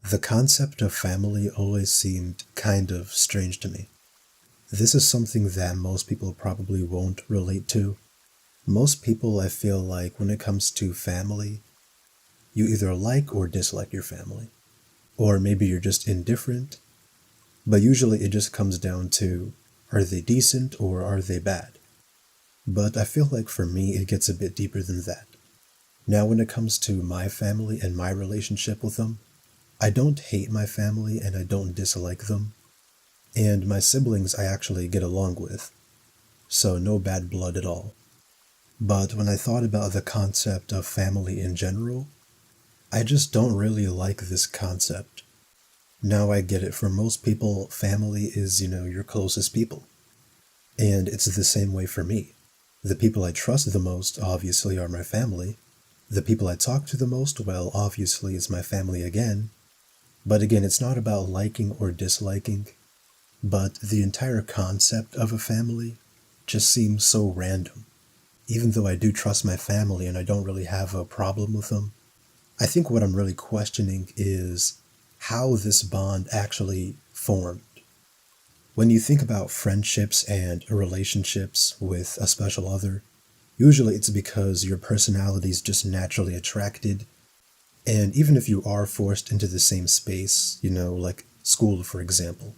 The concept of family always seemed kind of strange to me. This is something that most people probably won't relate to. Most people, I feel like, when it comes to family, you either like or dislike your family. Or maybe you're just indifferent, but usually it just comes down to, are they decent or are they bad? But I feel like for me, it gets a bit deeper than that. Now, when it comes to my family and my relationship with them, I don't hate my family and I don't dislike them. And my siblings I actually get along with, so no bad blood at all. But when I thought about the concept of family in general, I just don't really like this concept. Now I get it. For most people, family is, your closest people. And it's the same way for me. The people I trust the most, obviously, are my family. The people I talk to the most, well, obviously, is my family again. But again, it's not about liking or disliking, but the entire concept of a family just seems so random. Even though I do trust my family and I don't really have a problem with them, I think what I'm really questioning is how this bond actually formed. When you think about friendships and relationships with a special other, usually it's because your personalities just naturally attracted. And even if you are forced into the same space, like school, for example,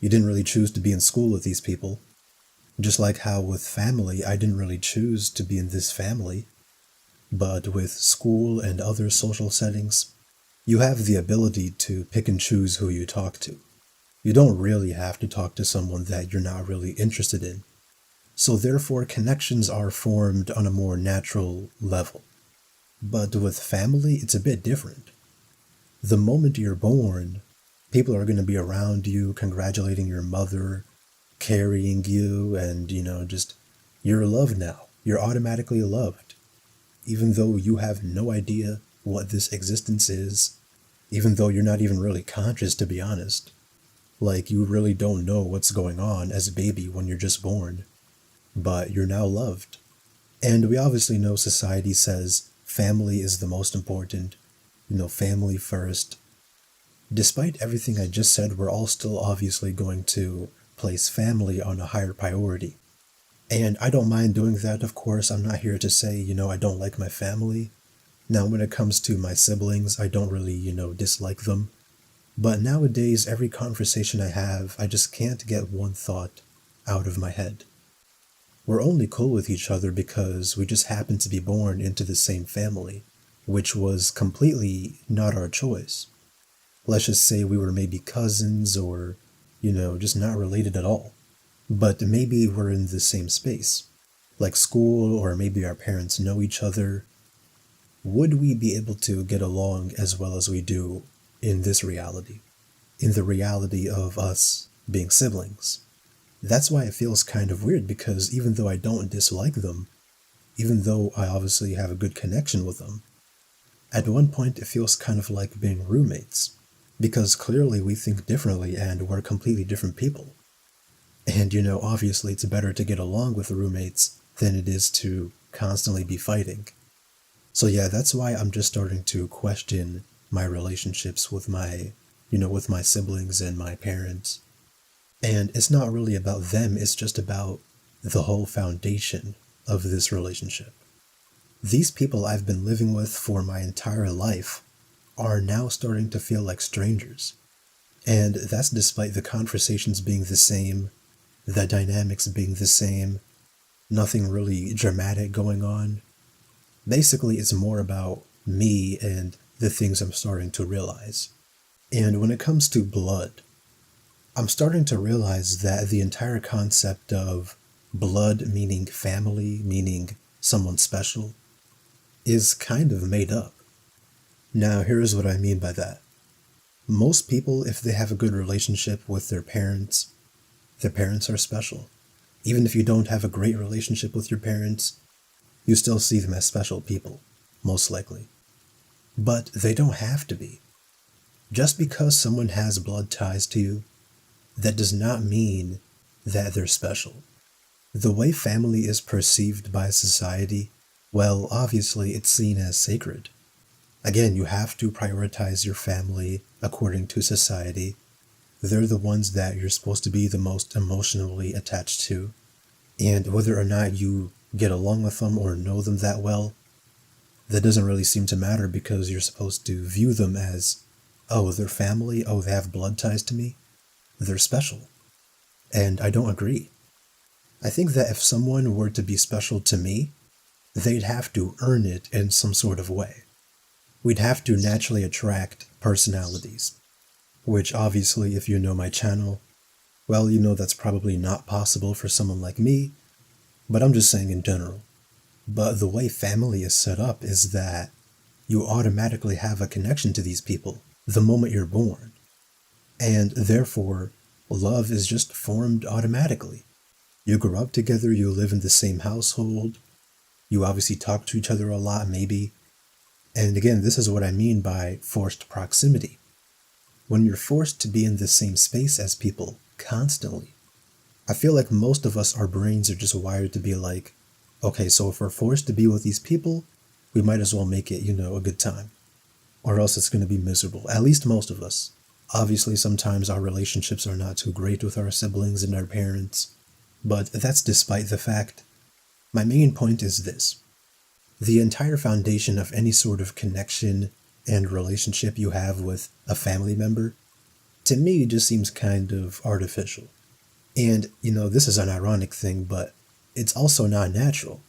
you didn't really choose to be in school with these people. Just like how with family, I didn't really choose to be in this family. But with school and other social settings, you have the ability to pick and choose who you talk to. You don't really have to talk to someone that you're not really interested in. So therefore, connections are formed on a more natural level. But with family, it's a bit different. The moment you're born, people are going to be around you, congratulating your mother, carrying you, and, just, you're loved now. You're automatically loved. Even though you have no idea what this existence is, even though you're not even really conscious, to be honest. Like, you really don't know what's going on as a baby when you're just born. But you're now loved. And we obviously know society says family is the most important, family first. Despite everything I just said, we're all still obviously going to place family on a higher priority. And I don't mind doing that, of course. I'm not here to say, I don't like my family. Now, when it comes to my siblings, I don't really, dislike them. But nowadays, every conversation I have, I just can't get one thought out of my head. We're only cool with each other because we just happen to be born into the same family, which was completely not our choice. Let's just say we were maybe cousins or, just not related at all. But maybe we're in the same space, like school, or maybe our parents know each other. Would we be able to get along as well as we do in this reality, in the reality of us being siblings? That's why it feels kind of weird, because even though I don't dislike them, even though I obviously have a good connection with them, at one point it feels kind of like being roommates, because clearly we think differently and we're completely different people. And obviously it's better to get along with roommates than it is to constantly be fighting. So yeah, that's why I'm just starting to question my relationships with with my siblings and my parents. And it's not really about them, it's just about the whole foundation of this relationship. These people I've been living with for my entire life are now starting to feel like strangers. And that's despite the conversations being the same, the dynamics being the same, nothing really dramatic going on. Basically, it's more about me and the things I'm starting to realize. And when it comes to blood, I'm starting to realize that the entire concept of blood meaning family, meaning someone special, is kind of made up. Now, here's what I mean by that. Most people, if they have a good relationship with their parents are special. Even if you don't have a great relationship with your parents, you still see them as special people, most likely. But they don't have to be. Just because someone has blood ties to you, that does not mean that they're special. The way family is perceived by society, well, obviously it's seen as sacred. Again, you have to prioritize your family according to society. They're the ones that you're supposed to be the most emotionally attached to. And whether or not you get along with them or know them that well, that doesn't really seem to matter because you're supposed to view them as, oh, they're family, oh, they have blood ties to me, they're special. And I don't agree. I think that if someone were to be special to me, they'd have to earn it in some sort of way. We'd have to naturally attract personalities, which obviously, if you know my channel, well, you know that's probably not possible for someone like me, but I'm just saying in general. But the way family is set up is that you automatically have a connection to these people the moment you're born, and therefore, love is just formed automatically. You grow up together, you live in the same household, you obviously talk to each other a lot, maybe. And again, this is what I mean by forced proximity. When you're forced to be in the same space as people constantly, I feel like most of us, our brains are just wired to be like, okay, so if we're forced to be with these people, we might as well make it, a good time. Or else it's going to be miserable. At least most of us. Obviously, sometimes our relationships are not too great with our siblings and our parents. But that's despite the fact. My main point is this. The entire foundation of any sort of connection and relationship you have with a family member, to me, just seems kind of artificial. And, this is an ironic thing, but it's also not natural.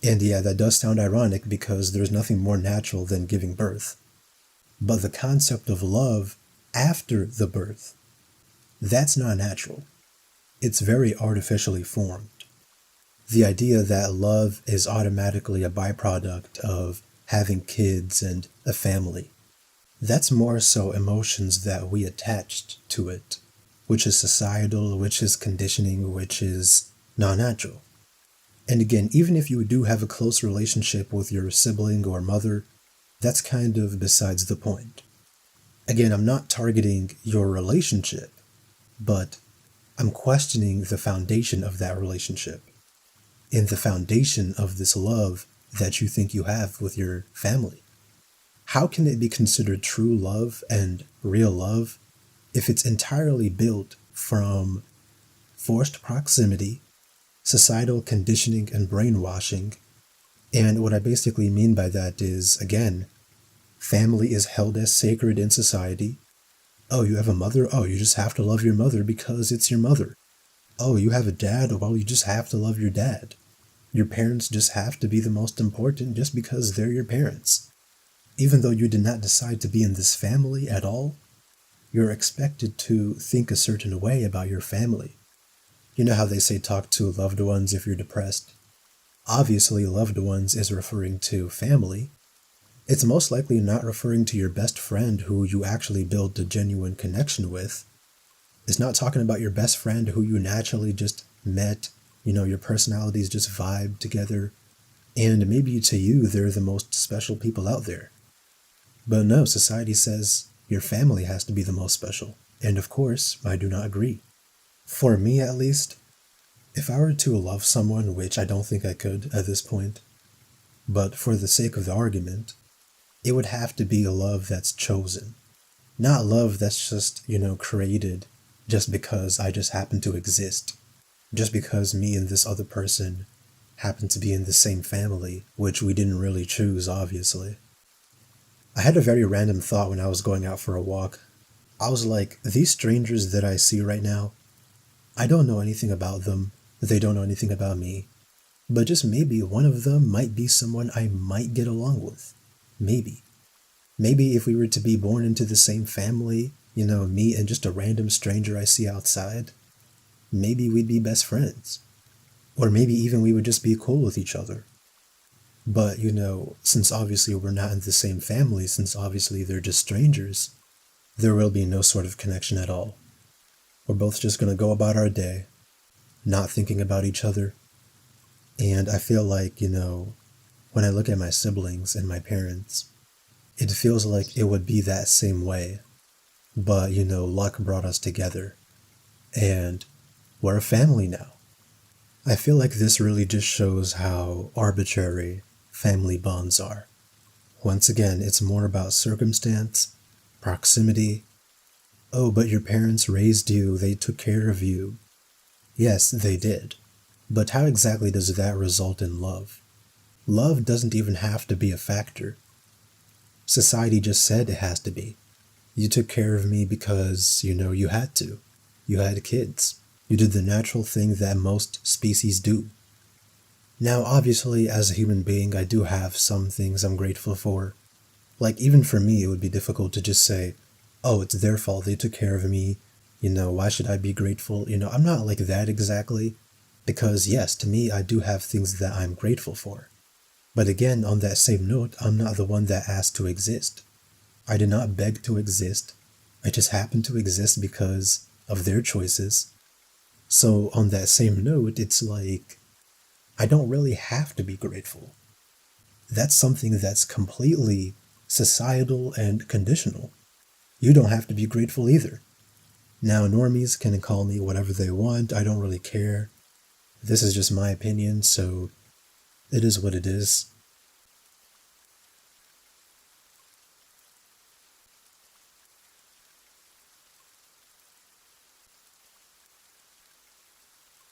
And yeah, that does sound ironic because there's nothing more natural than giving birth. But the concept of love after the birth, that's not natural. It's very artificially formed. The idea that love is automatically a byproduct of having kids and a family, that's more so emotions that we attached to it, which is societal, which is conditioning, which is not natural. And again, even if you do have a close relationship with your sibling or mother, that's kind of besides the point. Again, I'm not targeting your relationship, but I'm questioning the foundation of that relationship. And the foundation of this love that you think you have with your family. How can it be considered true love and real love if it's entirely built from forced proximity, societal conditioning and brainwashing? And what I basically mean by that is, again, family is held as sacred in society. Oh, you have a mother? Oh, you just have to love your mother because it's your mother. Oh, you have a dad? Well, you just have to love your dad. Your parents just have to be the most important just because they're your parents. Even though you did not decide to be in this family at all, you're expected to think a certain way about your family. You know how they say talk to loved ones if you're depressed? Obviously, loved ones is referring to family. It's most likely not referring to your best friend who you actually build a genuine connection with. It's not talking about your best friend who you naturally just met. Your personalities just vibe together. And maybe to you, they're the most special people out there. But no, society says your family has to be the most special. And of course, I do not agree. For me, at least, if I were to love someone, which I don't think I could at this point, but for the sake of the argument, it would have to be a love that's chosen. Not love that's just, created just because I just happen to exist. Just because me and this other person happen to be in the same family, which we didn't really choose, obviously. I had a very random thought when I was going out for a walk. I was like, these strangers that I see right now, I don't know anything about them. They don't know anything about me. But just maybe one of them might be someone I might get along with. Maybe. Maybe if we were to be born into the same family, me and just a random stranger I see outside, maybe we'd be best friends. Or maybe even we would just be cool with each other. But, since obviously we're not in the same family, since obviously they're just strangers, there will be no sort of connection at all. We're both just going to go about our day, not thinking about each other. And I feel like, when I look at my siblings and my parents, it feels like it would be that same way. But, luck brought us together. And we're a family now. I feel like this really just shows how arbitrary family bonds are. Once again, it's more about circumstance, proximity. Oh, but your parents raised you, they took care of you. Yes, they did. But how exactly does that result in love? Love doesn't even have to be a factor. Society just said it has to be. You took care of me because, you had to. You had kids. You did the natural thing that most species do. Now, obviously, as a human being, I do have some things I'm grateful for. Like, even for me, it would be difficult to just say, oh, it's their fault, they took care of me. Why should I be grateful? I'm not like that exactly. Because, yes, to me, I do have things that I'm grateful for. But again, on that same note, I'm not the one that asked to exist. I did not beg to exist. I just happened to exist because of their choices. So, on that same note, it's like, I don't really have to be grateful. That's something that's completely societal and conditional. You don't have to be grateful either. Now, normies can call me whatever they want. I don't really care. This is just my opinion, so it is what it is.